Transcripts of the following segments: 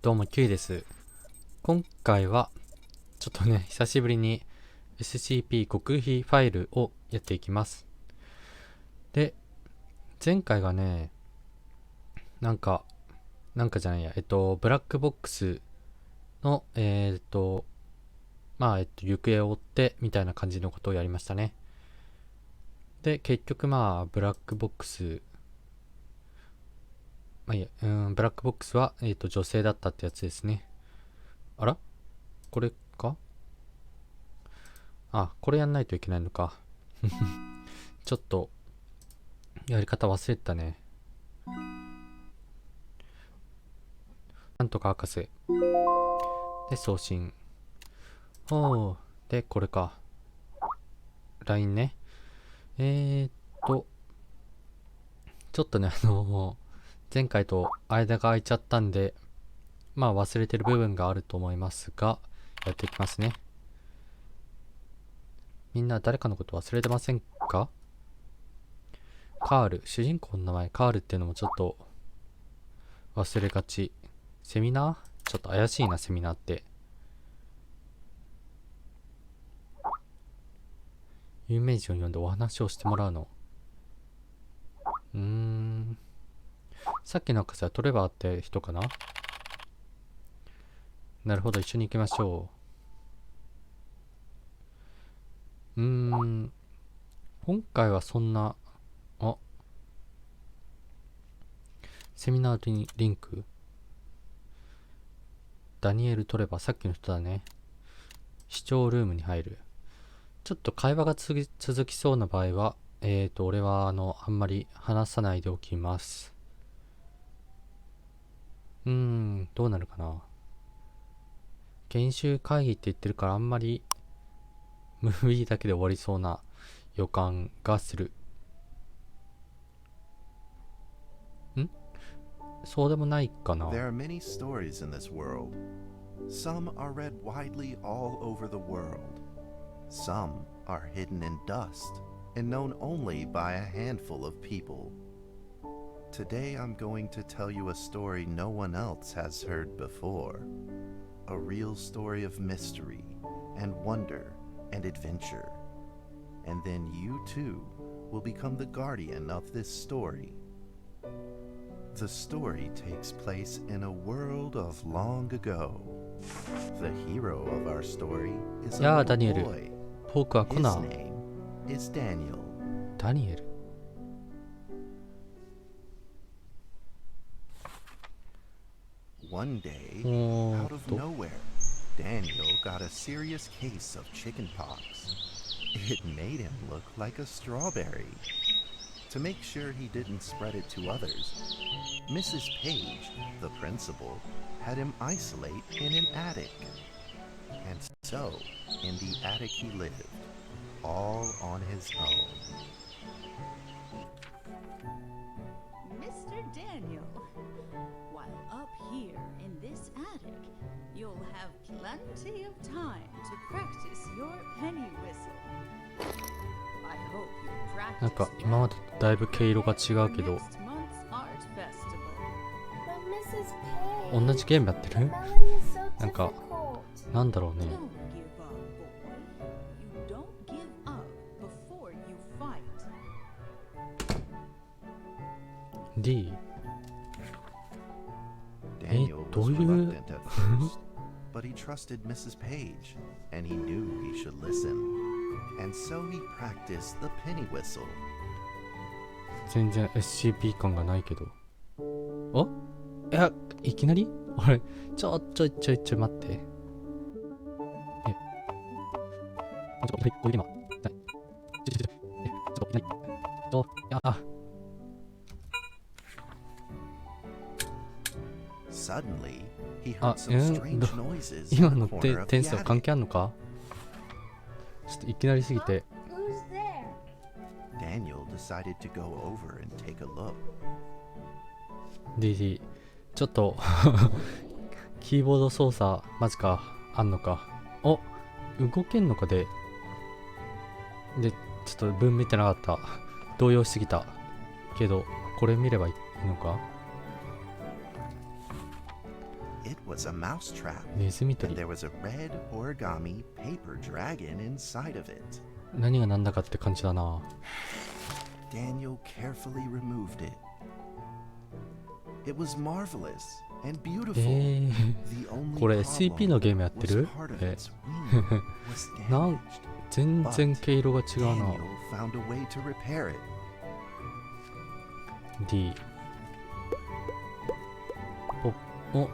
どうも、キュウです。今回は、ちょっとね、久しぶりに SCP 極秘ファイルをやっていきます。で、前回がね、なんかじゃないや、ブラックボックスの、行方を追って、みたいな感じのことをやりましたね。で、結局ブラックボックス、ブラックボックスは、女性だったってやつですね。あらこれかこれやんないといけないのか。ちょっと、やり方忘れてたね。なんとか博士。で、送信。で、これか。LINE ね。ちょっとね、前回と間が空いちゃったんで、忘れてる部分があると思いますが、やっていきますね。みんな誰かのこと忘れてませんか？カール。主人公の名前、カールっていうのもちょっと忘れがち。セミナー？ちょっと怪しいな、セミナーって。有名人を呼んでお話をしてもらうの。さっきの博士はトレバーって人かな？なるほど、一緒に行きましょう。今回はそんな、セミナーリンク。ダニエル・トレバー、さっきの人だね。視聴ルームに入る。ちょっと会話が続きそうな場合は、俺はあんまり話さないでおきます。どうなるかな。研修会議って言ってるからあんまりムービーだけで終わりそうな予感がする。そうでもないかな。There are many stories in this world. Some are read widely all over the world. Some are hidden in dust and known only by a handful of people. Today I'm going to tell you a story no one else has heard before. A real story of mystery and wonder and adventure. And then you too will become the guardian of this story.The story takes place in a world of long ago. The hero of our story is a little boy. 僕はコナ His name is Daniel. ダニエル。One day, out of nowhere, Daniel got a serious case of chickenpox. It made him look like a strawberry.To make sure he didn't spread it to others, Mrs. Page, the principal, had him isolate in an attic. And so, in the attic he lived, all on his own. Mr. Daniel, while up here in this attic, you'll have plenty of time to practice your penny whistle.I hope you practice なんか今までとだいぶ毛色が違うけど、同じゲームやってる？なんかなんだろうね。D どういう But he trusted Mrs. Page, and he knew he should listen.And so he practiced the penny whistle. 全然 SCP 感がないけど。いきなり？俺、ちょ待って。Suddenly, he heard some strange noises 今 in の the って corner of 点 the 数関係 attic. あんのか？ちょっといきなりすぎて。Daniel decided to go over and take a look. DD ちょっとキーボード操作マジかあんのか。動けんのかでちょっと文見てなかった。動揺しすぎたけどこれ見ればいいのか。It was a mousetrap, ネズミ捕 and り。 there was a red origami paper dragon inside of it. 何が何だかって感じだな。 Daniel carefully removed it. It was marvelous and beautiful. The only これ problem SCP のゲームやってる？ was part of え its wing was なん damaged. 全然毛色が違うな。 Daniel found a way to repair it. D お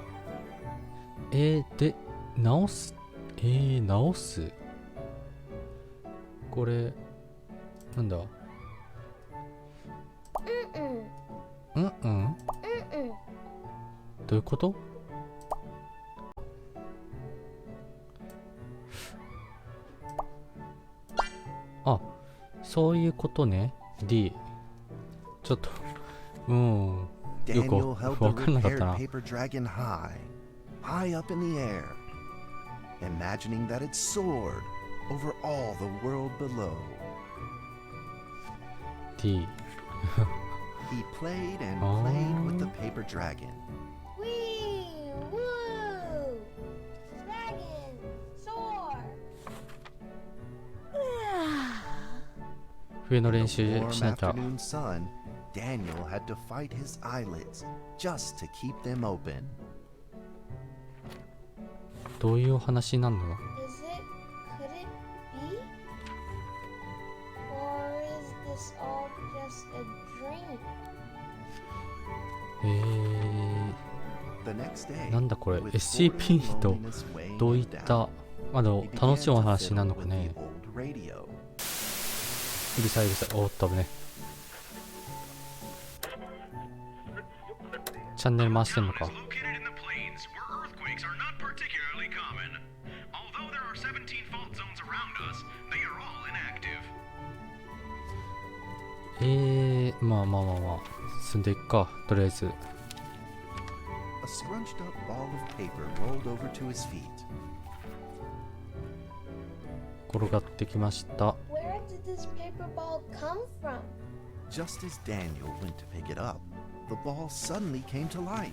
で直す直すこれなんだうんどういうこと？あ、そういうことね。 D ちょっとよく Daniel held the わかんなかった repaired な。 paper dragon high up in the air, imagining that it soared over all the world below. D He played and played with the paper dragon. Wee! Woo! Dragon! Soar! 冬の練 The 習 warm しなきゃ。 afternoon sun, Daniel had to fight his eyelids just to keep them open. どういうお話になるの？ Could it be? Or is this all just a dream? The next day, なんだこれ with SCP boredom and と loneliness weighing どういっ him down, たhe began 楽しいお to 話になる fiddle のか with ね。 the old radio. うるさいうるさい。おっと危ね。チャンネル回してんのか。 Located in the plains where earthquakes are not particularly common. Although there are 17 fault zones around us, they are all inactive. まあ進んでいくか。とりあえず A scrunched up ball of paper rolled over to his feet. 転がってきました。 Where did this paper ball come from? Just as Daniel went to pick it up, the ball suddenly came to life,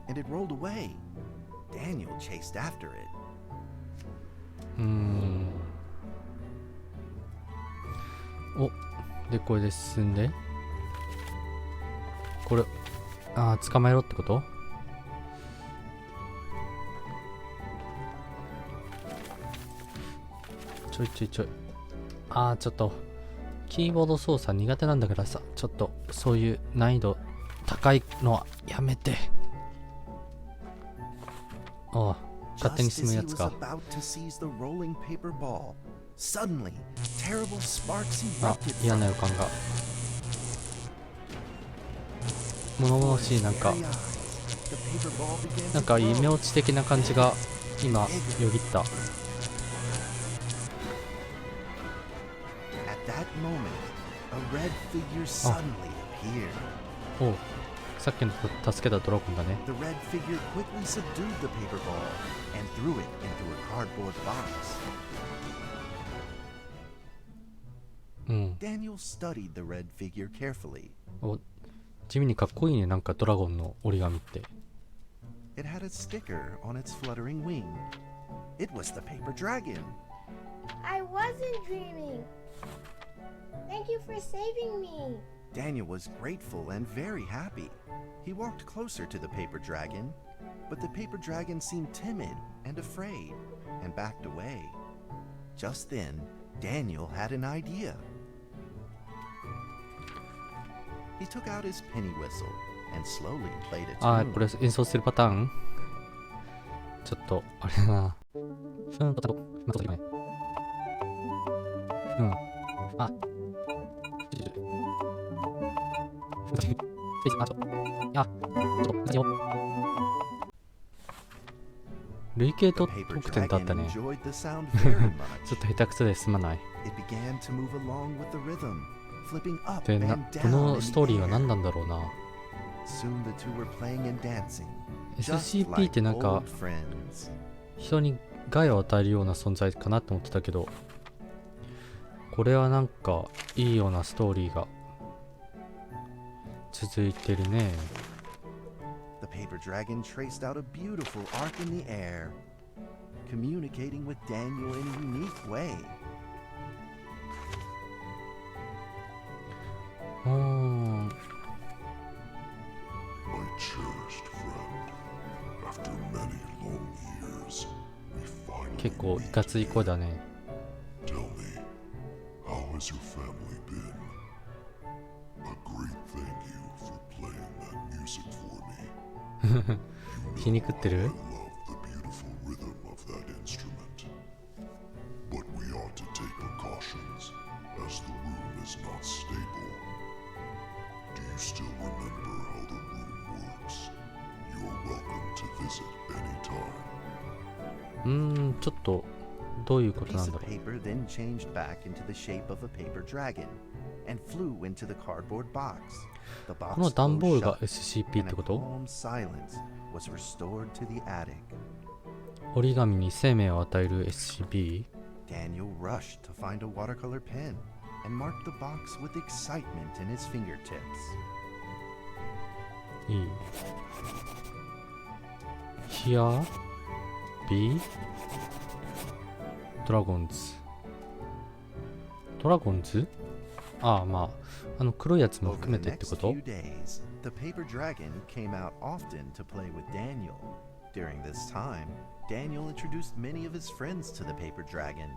and it rolled away. Daniel chased after it. でこれで進んでこれ捕まえろってこと？ちょいちょいちょっとキーボード操作苦手なんだからさ、ちょっとそういう難易度高いのはやめて。勝手に Just 進む as や he つ was か。 about to seize the rolling paper ball, suddenly, terrible sparks erupted 嫌 from な it. 予感が。物々しいなんか Very eyes, the paper ball began なん to か glow. 夢落ち的な感じが今よぎった。 At that moment, a red figure suddenly appeared. さっきの助けたドラゴンだね。 The red figure quickly subdued the paper ball and threw it into a cardboard box. Daniel studied the red figure carefully. 地味にかっこいいね、なんかドラゴンの折り紙って。 It had a sticker on its fluttering wing. It was the paper dragon. I wasn't dreaming. Thank you for saving me. Daniel was grateful and very happy. He walked closer to the paper dragon, but the paper dragon seemed timid and afraid and backed away. Just then, Daniel had an idea. He took out his penny whistle and slowly played a これ tune. 演奏するパターン？ちょっとあれだな。累計 The 得 paper 点だった dragon ね。 enjoyed the sound very much. ちょっと下手くそですまない。 It began to move along with the rhythm, flipping up で and こ down の in ス the トーリーは何 air. なんだろうな。 Soon the two were playing and dancing, just SCP っ like てなんか old friends. 人に害を与えるような存在かなって思ってたけど、これはなんかいいようなストーリーが続いてるね。 The paper dragon traced out a beautiful arc in the air, communicating with Daniel in a unique way. おー My cherished friend, after many long years, we finally 結構いかつい子だね。 Tell me, how has your family been? A great thank you for playing that music for me. 気に食ってる I love the beautiful rhythm of that instrument. But we ought to take precautions, as the room is not stable. Do you still remember how the room works? You are welcome to visit anytime. ちょっとどういうこ The とな piece んだ of ろう。 paper then changed back into the shape of a paper dragon and flew into the cardboard box. The この box 段ボール closed が shut, SCP っ and て a こと？ calm silence was restored to the attic. 折り紙に生命を与える SCP？ Daniel rushed to find a watercolor pen and marked the box with excitement in his fingertips. いい。Here be Dragons。ドラゴンズ？ああ、まあ、黒いやつも Over 含め the てって next こと？ few days, the paper dragon came out often to play with Daniel. During this time, Daniel introduced many of his friends to the paper dragon.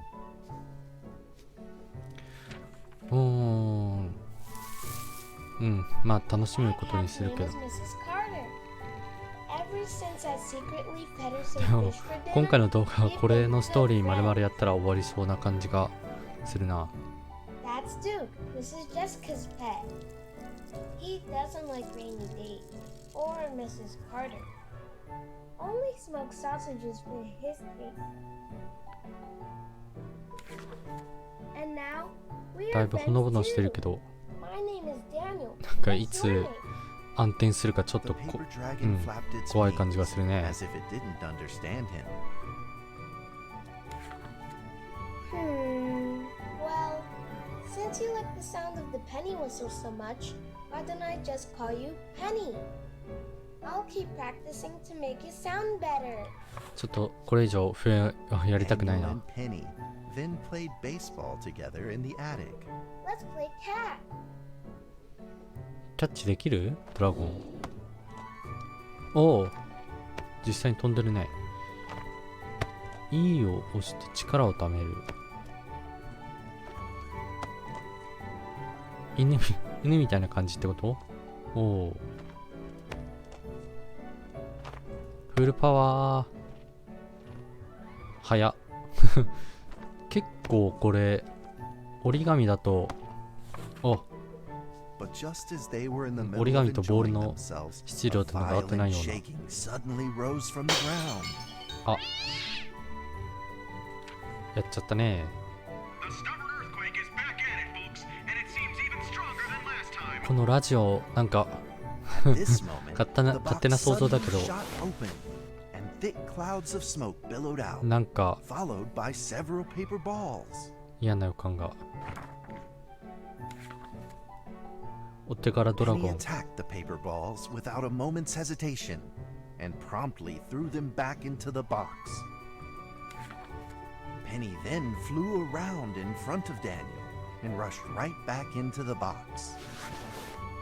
まあ楽しむことにするけど。 My name is Mrs. Carter. Ever since I secretly fed her some でも fish for dinner, 今回の動画は we've これ been のストーリー good 丸々 friends. やったら終わりそうな感じがするな。 That's Duke. This is Jessica's pet. He doesn't like rainy days or Mrs. Carter. Only smoked sausages for his taste. And now we だい are ぶほのぼの friends してる too. けど、 My name is Daniel. なんかい What's つ your name? 暗転するかちょっ The と paper dragon flapped its 怖い感じが wings するね。 as if it didn't understand him. Well, since you like the sound of the penny whistle so much, why don't I just call you Penny? I'll keep practicing to make it sound better. ちょっとこれ以上やりたくない Daniel な。 and Penny then played baseball together in the attic. Let's play cat. キャッチできる？ドラゴン。おお、実際に飛んでるね。E を押して力をためる。犬みたいな感じってこと？おお。フルパワー。早っ。結構これ折り紙だと、お、 But just as they were in the 折り middle 紙 of とボール enjoying の themselves, 質量ってのが合ってない violent ような。 shaking suddenly rose from the ground. あ、やっちゃったね。 The stubborn earthquake is back at it, folks, and it seems even stronger than last time. このラジオなんか At this moment, 勝手な the 勝手な box 想像だけど suddenly shot open, and thick clouds of smoke billowed out, なんか followed by several paper balls. 嫌な予感が。追ってからドラ Penny ゴン。 attacked the paper balls without a moment's hesitation and promptly threw them back into the box. Penny then flew around in front of Daniel and rushed right back into the box.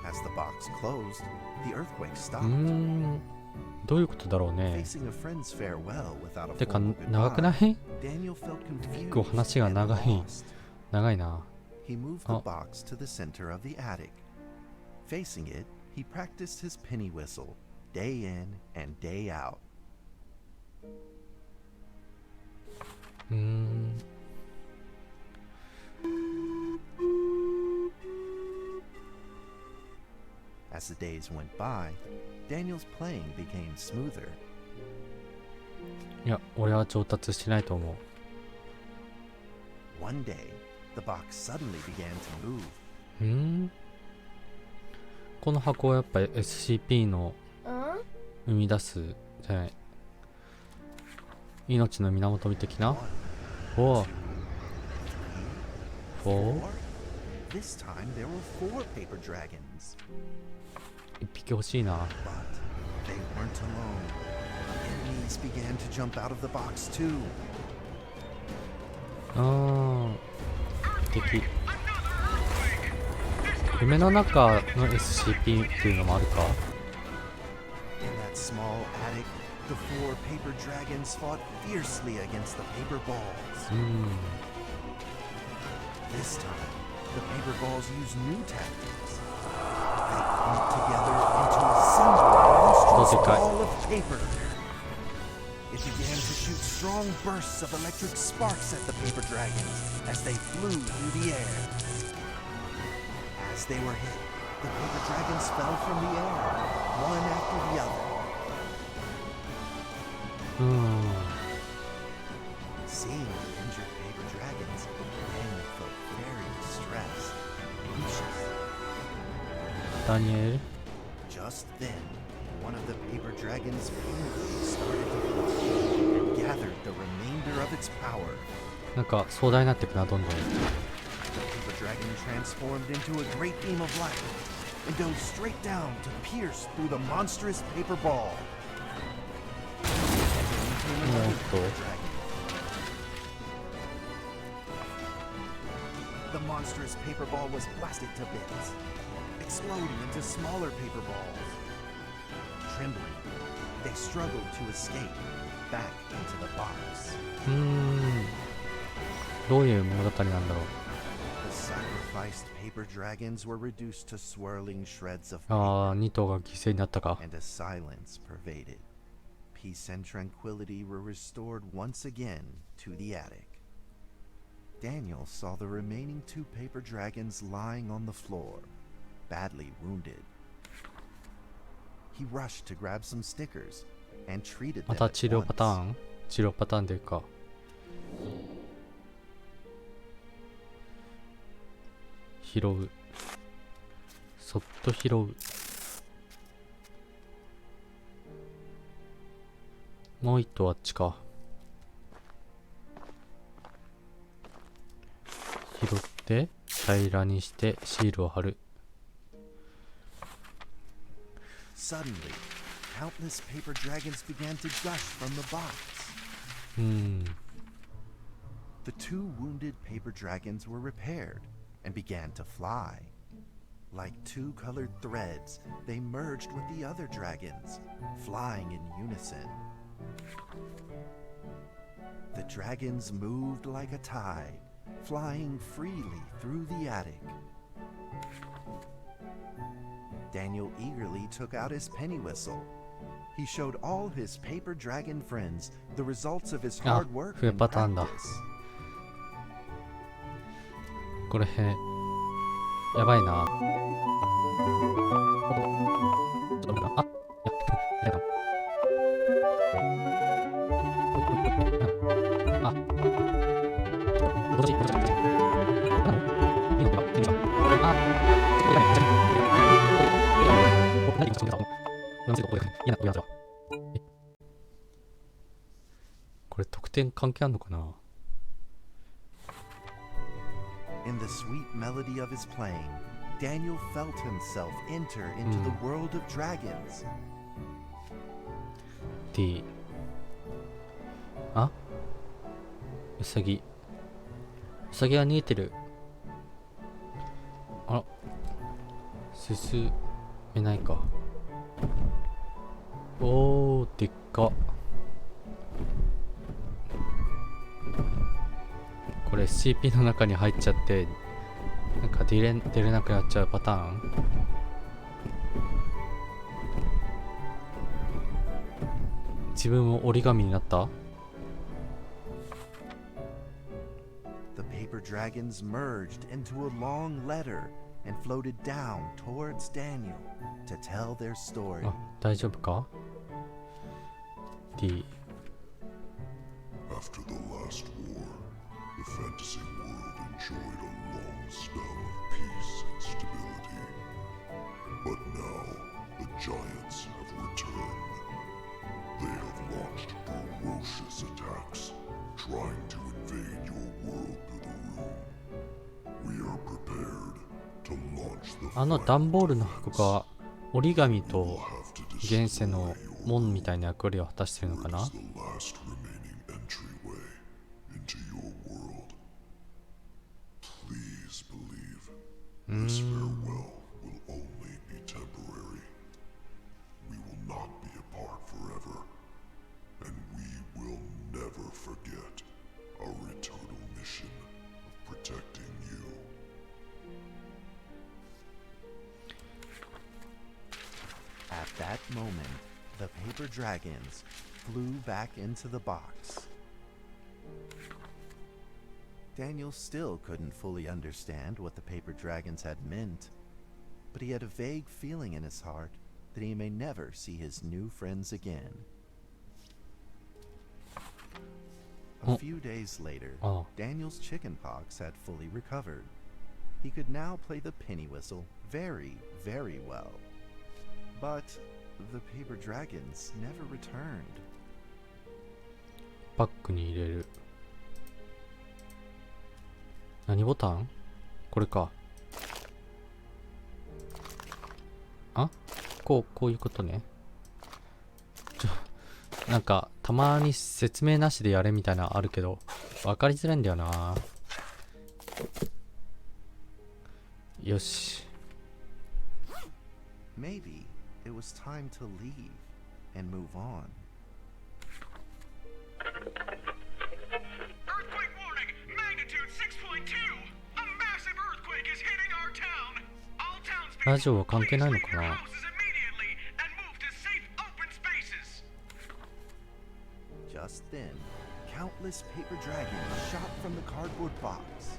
As the box closed, the earthquake うー stopped. ん、どういうことだろうね。 Facing a friend's farewell without a てか formal 長くな goodbye, い？ Daniel felt 結構 confused 話が and 長い lost. 長いな。 He moved the box to the center of the attic. Facing it, he practiced his penny whistle, day in and day out. うーん。 As the days went by, Daniel's playing became smoother. いや、俺は上達してないと思う。 One day, the box suddenly began to move. うーん。この箱はやっぱり SCP の Huh? 生み出すじゃない。命の源的な。おお。4? This time there were 4 paper dragons. 一匹欲しいな。 But they weren't began to jump out of the box too. 敵。夢の中の SCP っていうのもあるか。 In that small attic, the 4 paper dragons fought fiercely against the paper balls. This time, the paper balls used new tactics. They clumped together into a single monstrous ball of paper. It began to shoot strong bursts of electric sparks at the paper dragons as they flew through the air. As they were hit, the paper dragons fell from the air, one after the other. Seeing the injured paper dragons, Daniel felt very distressed and anxious. Daniel. Just then, one of the paper dragons painfully started to fly and gathered the remainder of its power. なんか壮大になってくな、どんどん。 The paper dragon transformed into a great beam of light and dove straight down to pierce through the monstrous paper ball. The monstrous paper ball was blasted to bits, exploding into smaller paper balls. Trembling, they struggled to escape back into the box. どういう物語なんだろう。 The sacrificed paper dragons were reduced to swirling shreds of ああ、 paper, 2頭が犠牲になったか。 and a silence pervaded. Peace and tranquility were restored once again to the attic. Daniel saw the remaining 2 paper dragons lying on the floor, badly wounded. He rushed to grab some stickers and treated ま them た at 治療パター once. ン治療パターンというか。拾う。そっと拾う。もう一頭あっちか。拾って平らにしてシールを貼る。 Suddenly, countless paper dragons began to gush from the box. The 2 wounded paper dragons were repaired and began to fly. Like 2 colored threads, they merged with the other dragons, flying in unison. The dragons moved like a tide, flying freely through the attic. Daniel eagerly took out his penny whistle. He showed all his paper dragon friends the results of his hard work and practice. これやばいな。あ、やだ。あ、戻し。これ得点関係あんのかな。 In the sweet melody of his playing, Daniel felt himself enter into the world of dragons. D あ、ウサギは逃げてる。あら、進めないか。おー、でっか。これ SCP の中に入っちゃってなんか出れなくなっちゃうパターン。自分も折り紙になった。 The paper dragons merged into a long letter and floated down towards Daniel to tell their story. あ、大丈夫か？ D After the last war, the fantasy world enjoyed a long spell of peace and stability. But now, the giants have returned. They have launched ferocious attacks, trying to invade your world through the room. We are prepared to launch the あの段ボールの箱が折り紙と現世の門みたいな役割を果たしてるのかな。 is the last remaining entryway into your world. Please believe this farewell will only be temporary. We will not be apart forever, and we will never forget our eternal mission of protecting you. At that moment, the paper dragons flew back into the box. Daniel still couldn't fully understand what the paper dragons had meant, but he had a vague feeling in his heart that he may never see his new friends again. A few days later, Daniel's chickenpox had fully recovered. He could now play the penny whistle very, very well. But the paper dragons never returned. バッグに入れる。何ボタン？これか。あ？こういうことね。なんかたまに説明なしでやれみたいなのあるけど分かりづらいんだよな。よし。Maybe it was time to leave and move on. Earthquake warning! Magnitude 6.2! A massive earthquake is hitting our town! All ラ townspeople, ジオは関係 please ないの leave か your な。 houses immediately and move to safe open spaces! Just then, countless paper dragons shot from the cardboard box.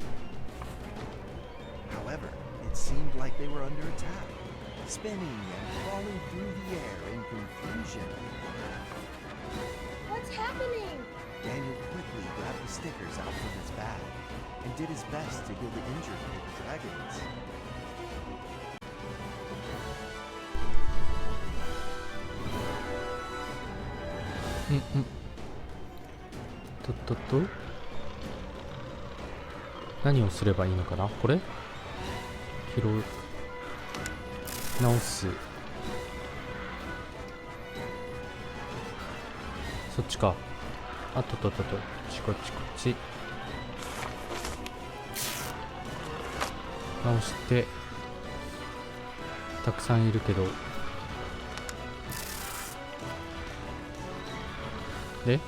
However, it seemed like they were under attack, spinning and falling through the air in confusion. What's happening? Daniel quickly grabbed the stickers out from his bag and did his best to heal the injured paper dragons.と何をすればいいのかな。これ拾う、直す、そっちか。こっち直して。たくさんいるけど、で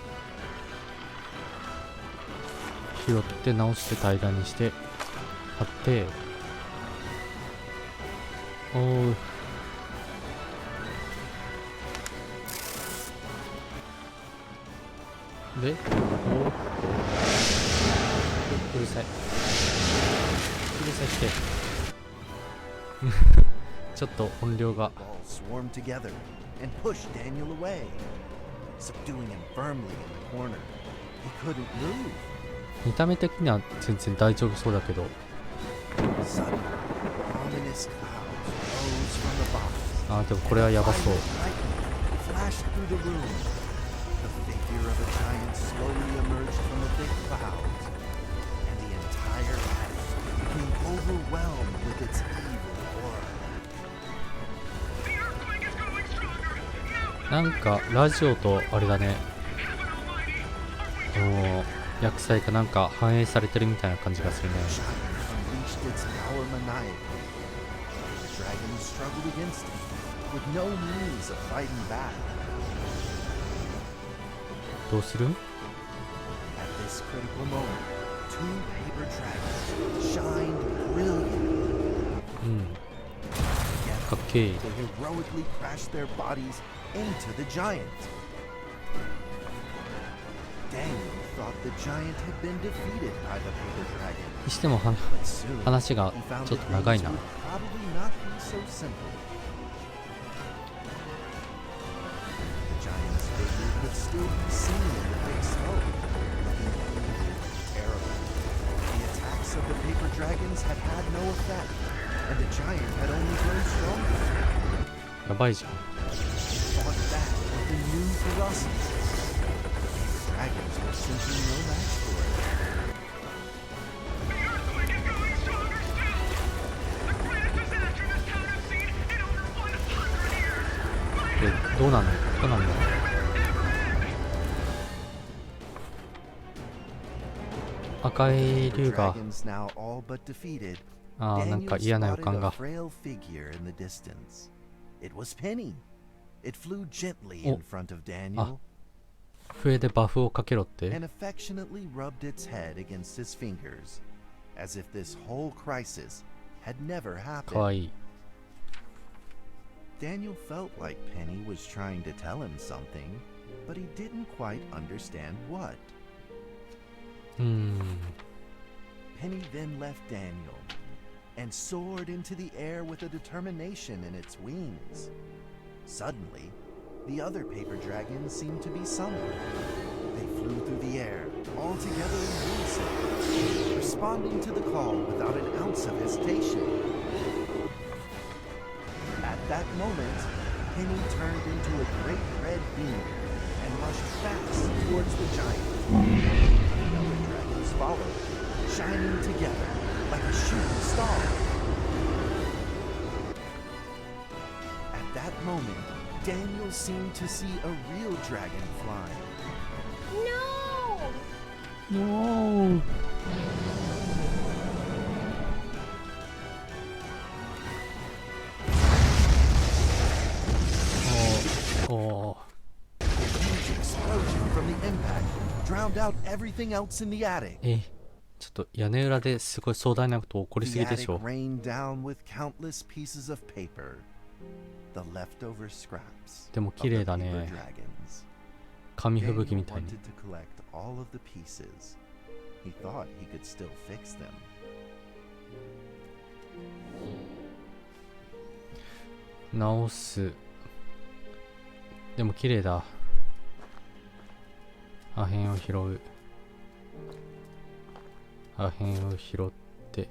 拾って直して平らにして貼って、おう、で、うるさいしてちょっと音量が。 Balls swarmed together and pushed Daniel away, subduing him firmly in the corner. He couldn't move. 見た目的には全然大丈夫そうだけど。 Suddenly, ominous clouds rose from the box. あー、でもこれはやばそう。 Lightning flashed through the room. The figure of a giant slowly emerged from the thick clouds, and the entire attic became overwhelmed with its evil aura. The earthquake is growing stronger! Now なんかラジオとあれだね、 Heaven Almighty, 薬剤かなんか反映されてるみたいな感じがするね。 Giant unleashed its power maniacally. The dragons struggled against it, with no means of fighting back. どうする？ At this critical moment, two paper dragons shined brilliantly. かっけい。 They heroically crashed their bodies into the giant. Daniel thought the giant had been defeated by the paper dragon. にしても But soon, 話が he found ちょっ that と長い things な。 would probably not be so simple. The giant's figure could still be seen in the thick smoke, looking evil and terrible. The attacks of the paper dragons had had no effect, and the giant had only grown stronger. やばいじゃん。 He fought back with a new ferocity. The dragons were simply no match for it. the earthquake is growing stronger still! The greatest disaster this town has seen in over 100 years! My で、どうなの？ことなんだ。赤い The 竜が dragons now all but defeated, なんか Daniel 嫌な予 spotted 感 a が。 frail figure in the distance. It was Penny. It flew gently Oh. in front of Daniel 笛でバフをかけろって。 and affectionately rubbed its head against his fingers, as if this whole crisis had never かわ happened. いい。 Daniel felt like Penny was trying to tell him something, but he didn't quite understand what. うーん。 Penny then left Daniel and soared into the air with a determination in its wings. Suddenly, the other paper dragons seemed to be summoned. They flew through the air, all together in unison, responding to the call without an ounce of hesitation. At that moment, Penny turned into a great red beam and rushed fast towards the giant. The other dragons followed, shining together like a shooting star. At that moment, Daniel seemed to see a real dragon flying. No! No! おー。 A huge explosion from the impact drowned out everything else in the attic. ちょっと屋根裏ですごい壮大なこと起こりす The ぎで attic しょ。 rained down with countless pieces of paper, the leftover scraps でも of 綺 the 麗だ paper ね。 dragons. 紙吹 Daniel 雪みたい wanted に。 to collect all of the pieces. He thought he could still fix them. 直す。でも綺麗だ。破片を拾う。破片を拾って。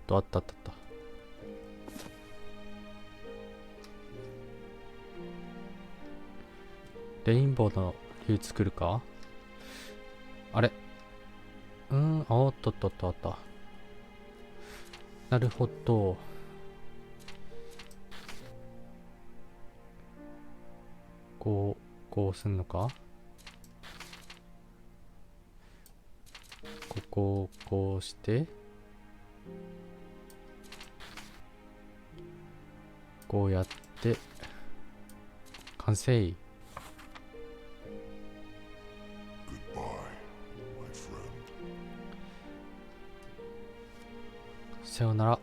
とあったあったあった。レインボーの竜作るか。あれ、おっとっとっとあった。なるほど。こうすんのか。ここをこうしてこうやって完成。 Goodbye, my friend. さよなら。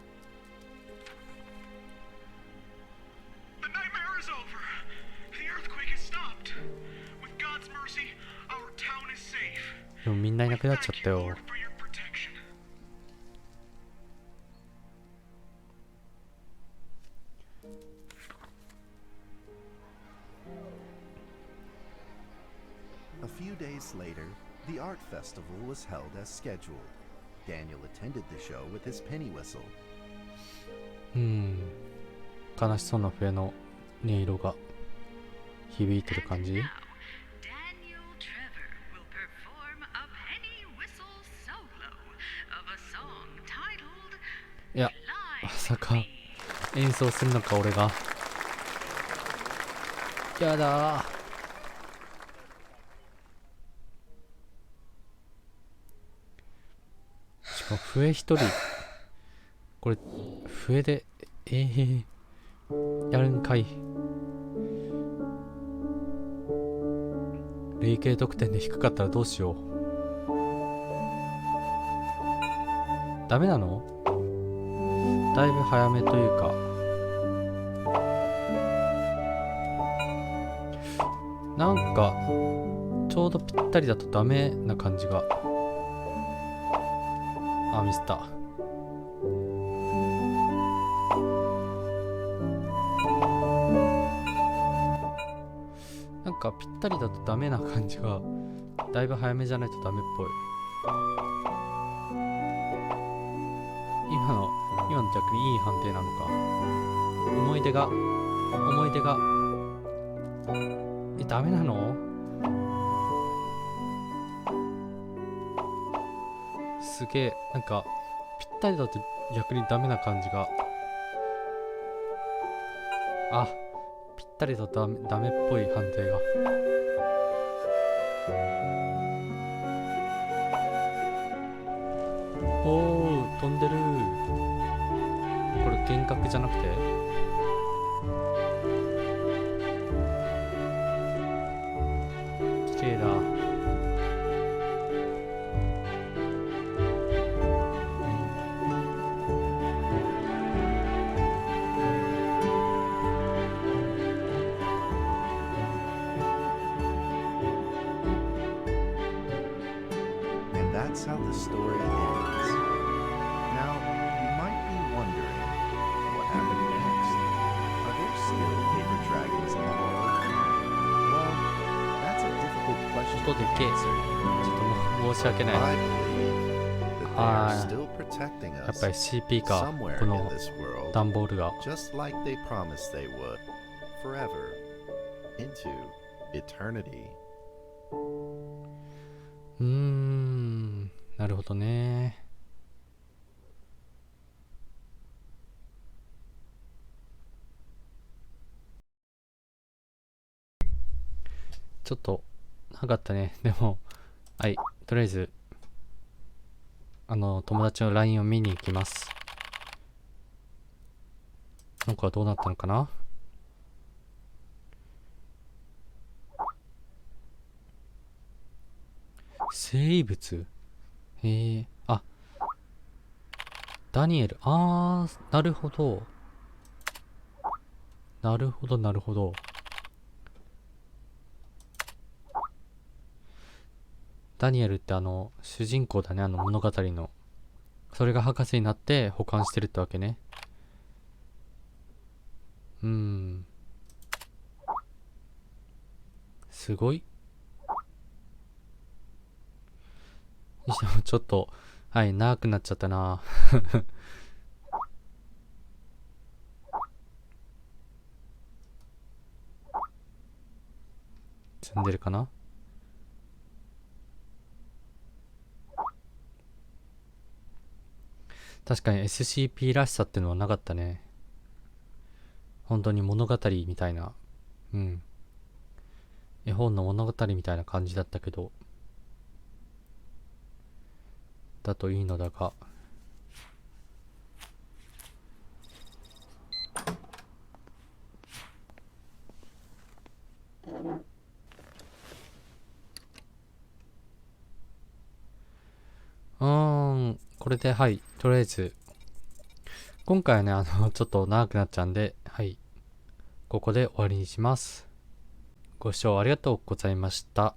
The nightmare is over. The earthquake has stopped. With God's mercy, our town is safe. でもみんないなくなっちゃ Thank った you, よ。 Lord, for your protection. A few days later, the art festival was held as scheduled. Daniel attended the show with his penny whistle. 悲しそうな笛の音色が響いてる感じ。 Daniel Trevor will perform a penny whistle solo of a song titled いや、まさか演奏するのか俺が。やだー。しかも笛一人。これ笛でやるんかい。累計得点で低かったらどうしよう。ダメなの？だいぶ早めというか、なんかちょうどぴったりだとダメな感じが。あ、ミスった。なんかぴったりだとダメな感じが、だいぶ早めじゃないとダメっぽい。今の逆にいい判定なのか。思い出が思い出が。ダメなの？すげえ、なんかぴったりだと逆にダメな感じが。あ、ぴったりだとダメっぽい判定が。おー、飛んでる。これ幻覚じゃなくて？綺麗だ。And that's how the story ends. Now, you might be wondering, what happened next? Are there still paper dragons in the world? Well, that's a difficult question to 音でけえ。ちょ answer. っと申し訳ない。 I believe that they are still protecting やっ us ぱり CP か、 somewhere こ in の this world, 段ボールが。 just like they promised they would, forever, into eternity. なるほどね。ちょっとなかったね。でも、はい、とりあえず友達の LINE を見に行きます。なんかどうなったのかな。生物、あ、ダニエル。なるほど。なるほど、なるほど。ダニエルって主人公だね、物語の。それが博士になって保管してるってわけね。すごい。にしてもちょっと、はい、長くなっちゃったな。積んでるかな。確かに SCP らしさってのはなかったね。本当に物語みたいな。絵本の物語みたいな感じだったけど。だといいのだが。これで、はい、とりあえず、今回はね、ちょっと長くなっちゃうんで、はい、ここで終わりにします。ご視聴ありがとうございました。